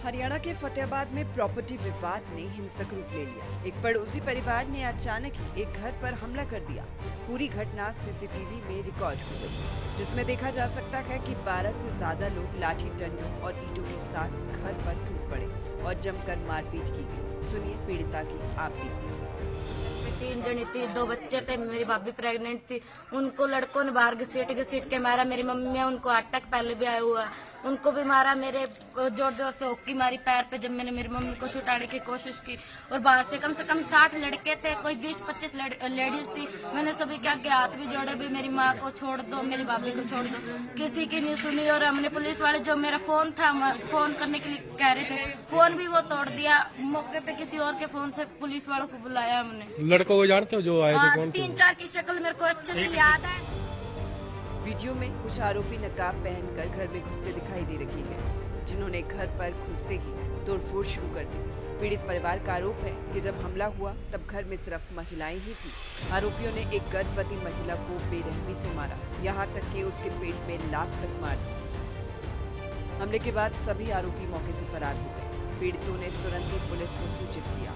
हरियाणा के फतेहाबाद में प्रॉपर्टी विवाद ने हिंसक रूप ले लिया। एक पड़ोसी परिवार ने अचानक ही एक घर पर हमला कर दिया। पूरी घटना सीसीटीवी में रिकॉर्ड हो गई, जिसमें देखा जा सकता है कि 12 से ज्यादा लोग लाठी डंडों और ईंटों के साथ घर पर टूट पड़े और जमकर मारपीट की गई। सुनिए पीड़िता की आप बीती। 3 जनी थी, 2 बच्चे थे, मेरी भाभी प्रेग्नेंट थी। उनको लड़कों ने बाहर घसीट के मारा। मेरी मम्मी है, उनको अटैक पहले भी आया हुआ है, उनको भी मारा। मेरे जोर जोर से होक्की मारी पैर पे जब मैंने मेरी मम्मी को छुटाने की कोशिश की। और बाहर से कम 60 लड़के थे, कोई 20-25 लेडीज थी। मैंने सभी के आगे हाथ भी जोड़े भी, मेरी माँ को छोड़ दो, मेरी भाभी को छोड़ दो, किसी की नहीं सुनी। और हमने पुलिस वाले, जो मेरा फोन था, फोन करने के लिए कह रहे थे, फोन भी वो तोड़ दिया। मौके पे किसी और के फोन से पुलिस वालों को बुलाया हमने। लड़कों को जानते हो जो आए थे? कौन? 3-4 की शक्ल मेरे को अच्छे से याद है। वीडियो में कुछ आरोपी नकाब पहनकर घर में घुसते दिखाई दे रही है, जिन्होंने घर पर घुसते ही तोड़फोड़ शुरू कर दी। पीड़ित परिवार का आरोप है कि जब हमला हुआ तब घर में सिर्फ महिलाएं ही थी। आरोपियों ने एक गर्भवती महिला को बेरहमी से मारा, यहाँ तक कि उसके पेट में लात तक मार दी। हमले के बाद सभी आरोपी मौके से फरार हो गए। पीड़ितों ने तुरंत ही पुलिस को सूचित किया।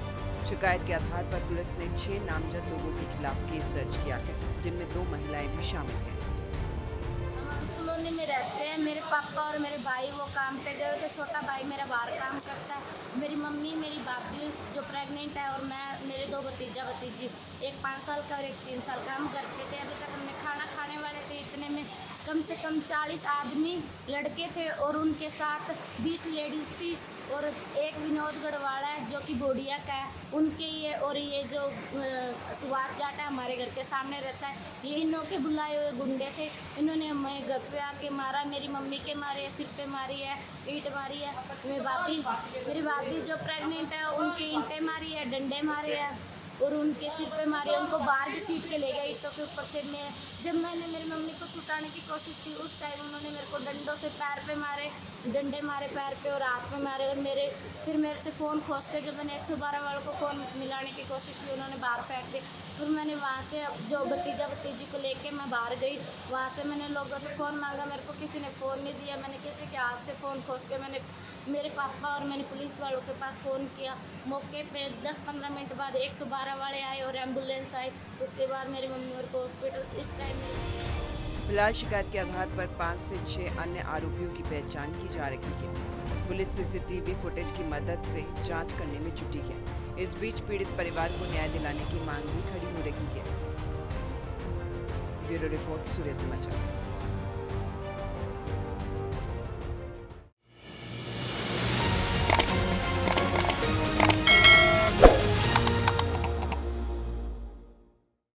शिकायत के आधार पर पुलिस ने 6 नामजद लोगों के खिलाफ केस दर्ज किया है, जिनमें 2 महिलाएं भी शामिल हैं। कॉलोनी में रहते हैं। मेरे पापा और मेरे भाई वो काम पे गए थे। छोटा भाई मेरा बाहर काम करता है। मेरी मम्मी, मेरी भाभी जो प्रेग्नेंट है, और मैं, मेरे 2 भतीजा भतीजी, एक 5 साल का और एक 3 साल का। हम घर पे थे। अभी तक हमने खाना खाने वाले थे। इतने में कम से कम 40 आदमी लड़के थे और उनके साथ 20 लेडीज थी। और एक विनोद गढ़वाला है जो कि बोडिया का है, उनके ये, और ये जो सुभाष जाट है हमारे घर के सामने रहता है, ये इन्हों के बुलाए हुए गुंडे थे। इन्होंने हमें घर पे आके मारा। मेरी मम्मी के मारे, सिर पे मारी है, ईंट मारी है। मेरी भाभी जो प्रेग्नेंट है, उनकी ईंटें मारी है, डंडे मारे हैं और उनके सिर पे मारे। उनको बाहर घसीट के ले गए ईंटों के ऊपर से। जब मैंने मेरी मम्मी को छुटाने की कोशिश की, उस टाइम उन्होंने मेरे को डंडों से पैर पे मारे, डंडे मारे पैर पे और हाथ में मारे। और फिर मेरे से फ़ोन खोस के, जब मैंने 112 वालों को फ़ोन मिलाने की कोशिश की, उन्होंने बाहर फेंक दिया। फिर मैंने वहाँ से जो भतीजा भतीजी को लेके मैं बाहर गई। वहाँ से मैंने लोगों से फ़ोन मांगा, मेरे को किसी ने फ़ोन नहीं दिया। मैंने किसी के हाथ से फ़ोन खोस के मैंने मेरे पापा और मैंने पुलिस वालों के पास फ़ोन किया। मौके पे 10-15 मिनट बाद 112 वाले आए और एम्बुलेंस आई। उसके बाद मेरी मम्मी और को हॉस्पिटल इस टाइम में। फिलहाल शिकायत के आधार पर 5 से 6 अन्य आरोपियों की पहचान की जा रही है। पुलिस सीसीटीवी फुटेज की मदद से जांच करने में जुटी है। इस बीच पीड़ित परिवार को न्याय दिलाने की मांग भी खड़ी हो रही है। ब्यूरो रिपोर्ट, सूर्य समाचार।